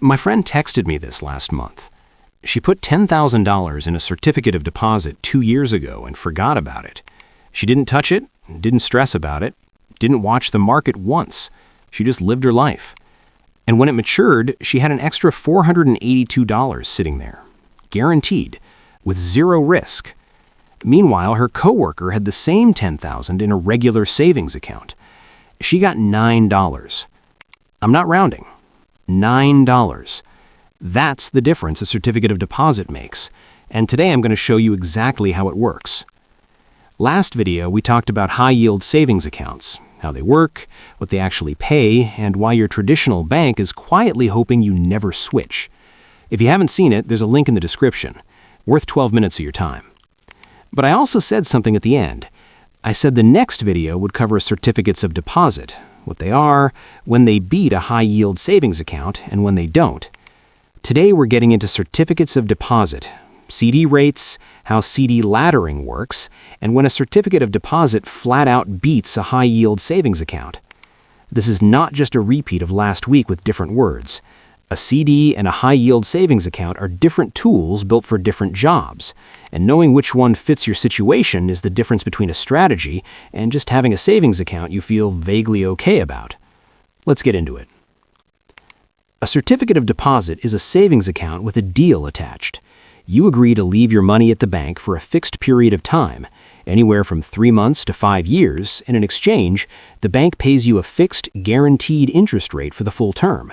My friend texted me this last month. She put $10,000 in a certificate of deposit 2 years ago and forgot about it. She didn't touch it, didn't stress about it, didn't watch the market once. She just lived her life. And when it matured, she had an extra $482 sitting there, guaranteed, with zero risk. Meanwhile, her coworker had the same $10,000 in a regular savings account. She got $9. I'm not rounding. $9. That's the difference a certificate of deposit makes, and today I'm going to show you exactly how it works. Last video, we talked about high-yield savings accounts, how they work, what they actually pay, and why your traditional bank is quietly hoping you never switch. If you haven't seen it, there's a link in the description, worth 12 minutes of your time. But I also said something at the end. I said the next video would cover certificates of deposit, what they are, when they beat a high-yield savings account, and when they don't. Today we're getting into certificates of deposit, CD rates, how CD laddering works, and when a certificate of deposit flat out beats a high-yield savings account. This is not just a repeat of last week with different words. A CD and a high-yield savings account are different tools built for different jobs, and knowing which one fits your situation is the difference between a strategy and just having a savings account you feel vaguely okay about. Let's get into it. A certificate of deposit is a savings account with a deal attached. You agree to leave your money at the bank for a fixed period of time, anywhere from 3 months to 5 years, and in exchange, the bank pays you a fixed, guaranteed interest rate for the full term,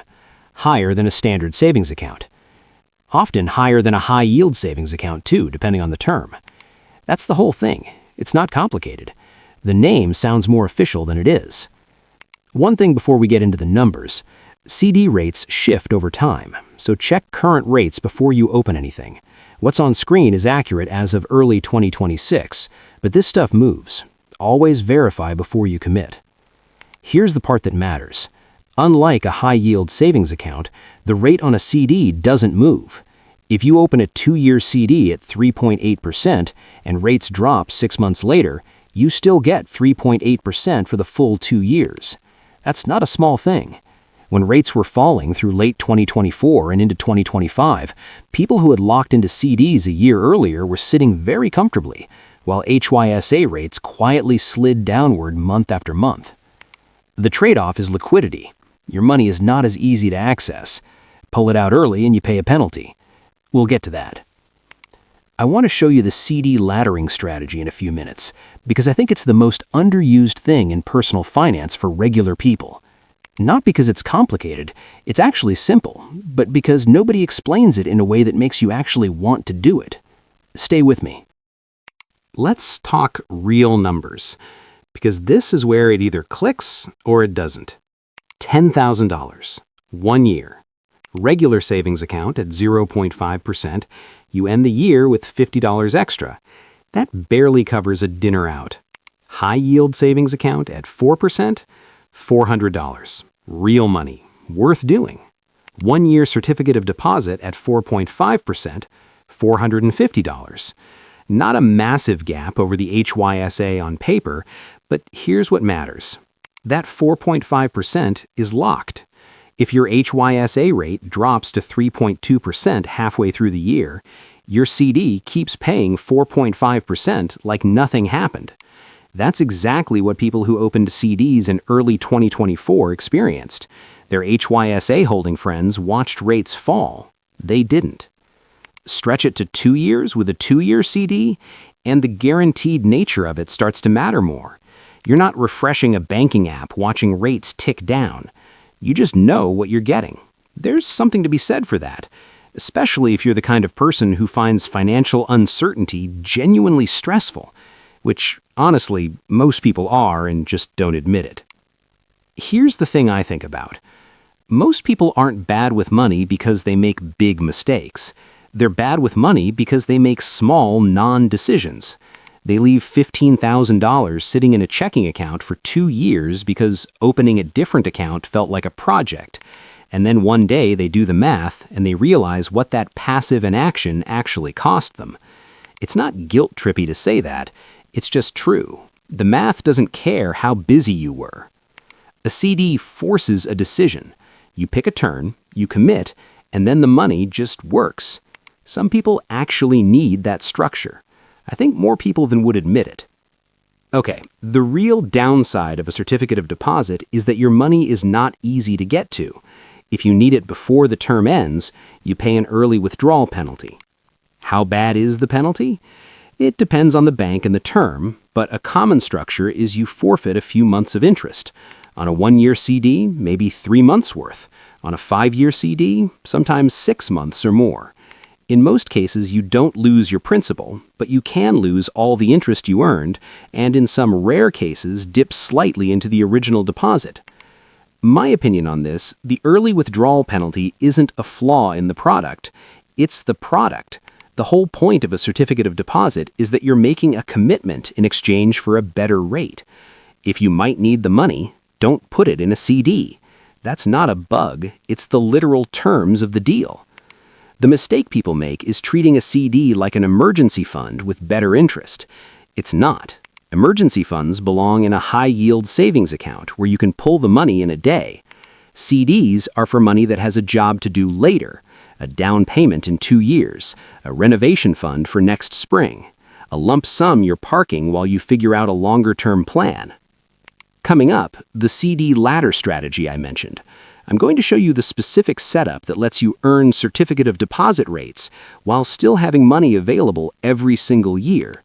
higher than a standard savings account. Often higher than a high-yield savings account, too, depending on the term. That's the whole thing. It's not complicated. The name sounds more official than it is. One thing before we get into the numbers. CD rates shift over time, so check current rates before you open anything. What's on screen is accurate as of early 2026, but this stuff moves. Always verify before you commit. Here's the part that matters. Unlike a high-yield savings account, the rate on a CD doesn't move. If you open a 2-year CD at 3.8% and rates drop 6 months later, you still get 3.8% for the full 2 years. That's not a small thing. When rates were falling through late 2024 and into 2025, people who had locked into CDs a year earlier were sitting very comfortably, while HYSA rates quietly slid downward month after month. The trade-off is liquidity. Your money is not as easy to access. Pull it out early and you pay a penalty. We'll get to that. I want to show you the CD laddering strategy in a few minutes, because I think it's the most underused thing in personal finance for regular people. Not because it's complicated, it's actually simple, but because nobody explains it in a way that makes you actually want to do it. Stay with me. Let's talk real numbers, because this is where it either clicks or it doesn't. $10,000, 1 year. Regular savings account at 0.5%. You end the year with $50 extra. That barely covers a dinner out. High-yield savings account at 4%. $400. Real money. Worth doing. 1 year certificate of deposit at 4.5%. $450. Not a massive gap over the HYSA on paper, but here's what matters. That 4.5% is locked. If your HYSA rate drops to 3.2% halfway through the year, your CD keeps paying 4.5% like nothing happened. That's exactly what people who opened CDs in early 2024 experienced. Their HYSA holding friends watched rates fall. They didn't. Stretch it to 2 years with a 2-year CD, and the guaranteed nature of it starts to matter more. You're not refreshing a banking app watching rates tick down. You just know what you're getting. There's something to be said for that, especially if you're the kind of person who finds financial uncertainty genuinely stressful, which, honestly, most people are and just don't admit it. Here's the thing I think about. Most people aren't bad with money because they make big mistakes. They're bad with money because they make small, non-decisions. They leave $15,000 sitting in a checking account for 2 years because opening a different account felt like a project. And then one day they do the math and they realize what that passive inaction actually cost them. It's not guilt-trippy to say that. It's just true. The math doesn't care how busy you were. A CD forces a decision. You pick a turn, you commit, and then the money just works. Some people actually need that structure. I think more people than would admit it. Okay, the real downside of a certificate of deposit is that your money is not easy to get to. If you need it before the term ends, you pay an early withdrawal penalty. How bad is the penalty? It depends on the bank and the term, but a common structure is you forfeit a few months of interest. On a 1-year CD, maybe 3 months worth. On a 5-year CD, sometimes 6 months or more. In most cases, you don't lose your principal, but you can lose all the interest you earned, and in some rare cases, dip slightly into the original deposit. My opinion on this, the early withdrawal penalty isn't a flaw in the product, it's the product. The whole point of a certificate of deposit is that you're making a commitment in exchange for a better rate. If you might need the money, don't put it in a CD. That's not a bug, it's the literal terms of the deal. The mistake people make is treating a CD like an emergency fund with better interest. It's not. Emergency funds belong in a high-yield savings account where you can pull the money in a day. CDs are for money that has a job to do later, a down payment in 2 years, a renovation fund for next spring, a lump sum you're parking while you figure out a longer-term plan. Coming up, the CD ladder strategy I mentioned. I'm going to show you the specific setup that lets you earn certificate of deposit rates while still having money available every single year.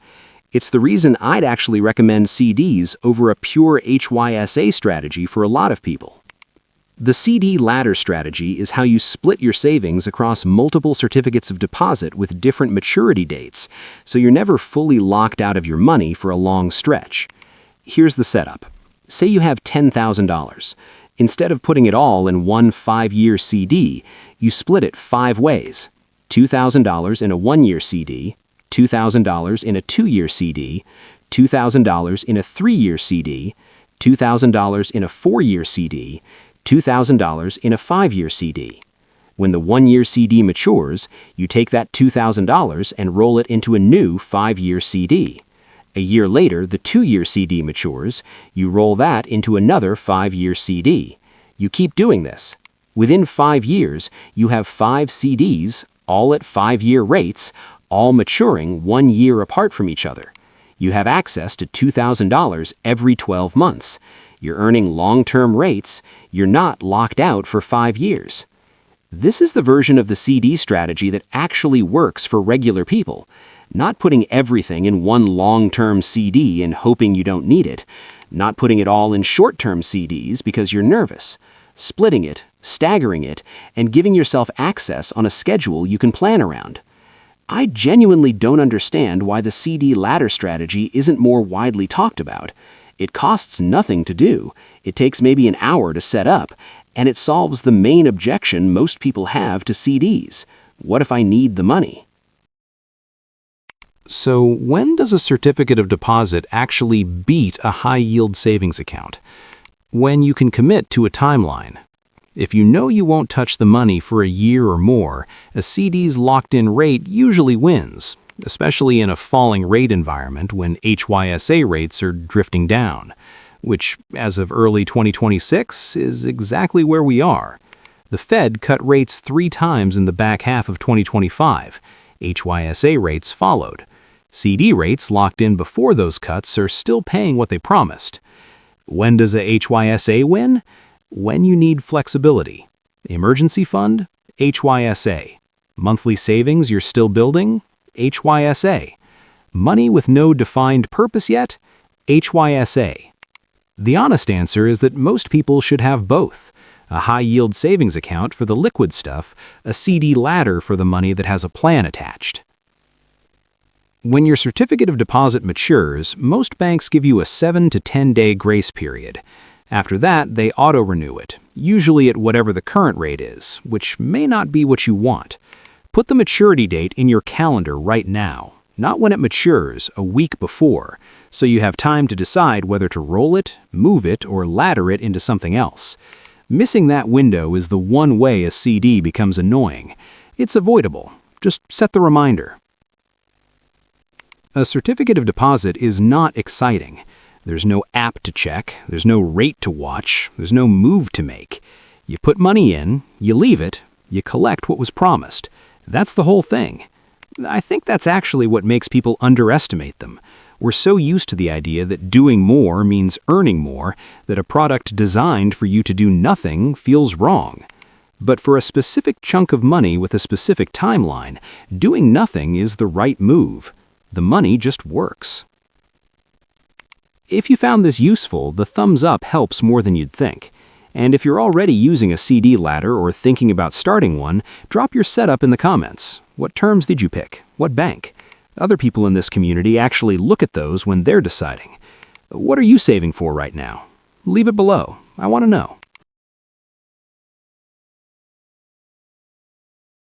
It's the reason I'd actually recommend CDs over a pure HYSA strategy for a lot of people. The CD ladder strategy is how you split your savings across multiple certificates of deposit with different maturity dates, so you're never fully locked out of your money for a long stretch. Here's the setup. Say you have $10,000. Instead of putting it all in one 5-year CD, you split it 5 ways. $2,000 in a 1-year CD, $2,000 in a 2-year CD, $2,000 in a 3-year CD, $2,000 in a 4-year CD, $2,000 in a 5-year CD. When the 1-year CD matures, you take that $2,000 and roll it into a new 5-year CD. A year later, the 2-year CD matures, you roll that into another 5-year CD. You keep doing this. Within 5 years, you have 5 CDs, all at 5-year rates, all maturing 1 year apart from each other. You have access to $2,000 every 12 months. You're earning long-term rates. You're not locked out for 5 years. This is the version of the CD strategy that actually works for regular people. Not putting everything in one long-term CD and hoping you don't need it. Not putting it all in short-term CDs because you're nervous. Splitting it, staggering it, and giving yourself access on a schedule you can plan around. I genuinely don't understand why the CD ladder strategy isn't more widely talked about. It costs nothing to do. It takes maybe an hour to set up, and it solves the main objection most people have to CDs. What if I need the money? So when does a certificate of deposit actually beat a high-yield savings account? When you can commit to a timeline. If you know you won't touch the money for a year or more, a CD's locked-in rate usually wins, especially in a falling rate environment when HYSA rates are drifting down, which, as of early 2026, is exactly where we are. The Fed cut rates 3 times in the back half of 2025. HYSA rates followed. CD rates locked in before those cuts are still paying what they promised. When does a HYSA win? When you need flexibility. Emergency fund? HYSA. Monthly savings you're still building? HYSA. Money with no defined purpose yet? HYSA. The honest answer is that most people should have both. A high-yield savings account for the liquid stuff, a CD ladder for the money that has a plan attached. When your certificate of deposit matures, most banks give you a 7 to 10-day grace period. After that, they auto-renew it, usually at whatever the current rate is, which may not be what you want. Put the maturity date in your calendar right now, not when it matures, a week before, so you have time to decide whether to roll it, move it, or ladder it into something else. Missing that window is the one way a CD becomes annoying. It's avoidable. Just set the reminder. A certificate of deposit is not exciting. There's no app to check, there's no rate to watch, there's no move to make. You put money in, you leave it, You collect what was promised. That's the whole thing. I think that's actually what makes people underestimate them. We're so used to the idea that doing more means earning more that a product designed for you to do nothing feels wrong. But for a specific chunk of money with a specific timeline, doing nothing is the right move. The money just works. If you found this useful, the thumbs up helps more than you'd think. And if you're already using a CD ladder or thinking about starting one, drop your setup in the comments. What terms did you pick? What bank? Other people in this community actually look at those when they're deciding. What are you saving for right now? Leave it below. I want to know.